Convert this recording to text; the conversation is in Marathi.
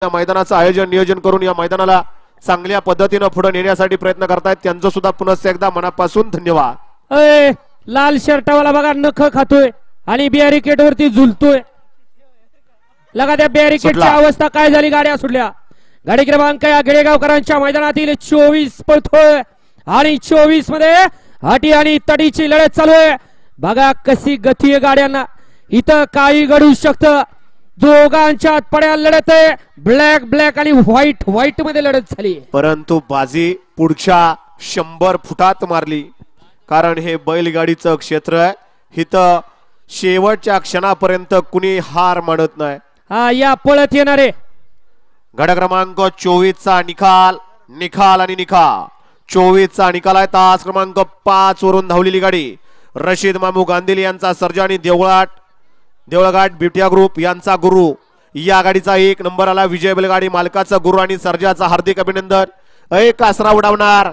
या मैदानाचं आयोजन नियोजन करून या मैदानाला चांगल्या पद्धतीने पुढे नेण्यासाठी प्रयत्न करतायत त्यांचं सुद्धा पुन्हा एकदा मनापासून धन्यवाद। लाल शर्टवाला बघा नख खातोय आणि बॅरिकेड वरती झुलतोय। लगा त्या बॅरिकेडची अवस्था काय झाली, गाड्या सुटल्या। गाडी क्रमांक या गिळेगावकरांच्या मैदानातील 24 पळतोय आणि 24 मध्ये हाटी आणि तडीची लढत चालू आहे। बघा कशी गती आहे गाड्यांना, इथं काही घडू शकतं। दोघांच्या पड्या लढत आहे, ब्लॅक ब्लॅक आणि व्हाईट व्हाईट मध्ये लढत झाली, परंतु बाजी पुढच्या 100 फुटात मारली, कारण हे बैलगाडीचं क्षेत्र आहे। इथं शेवटच्या क्षणापर्यंत कुणी हार मानत नाही। हा या पळत येणारे गट क्रमांक 24 चा निकाल निकाल आणि निकाल 24 चा निकाल आहे। तास क्रमांक 5 वरून धावलेली गाडी रशीद मामू गांधीली यांचा सर्जा आणि देवळघाट बिटिया ग्रुप यांचा गुरु, या गाडीचा 1 नंबर आला। विजय बैलगाडी मालकाचा गुरु आणि सर्जाचा हार्दिक अभिनंदन। एक आसरा उडवणार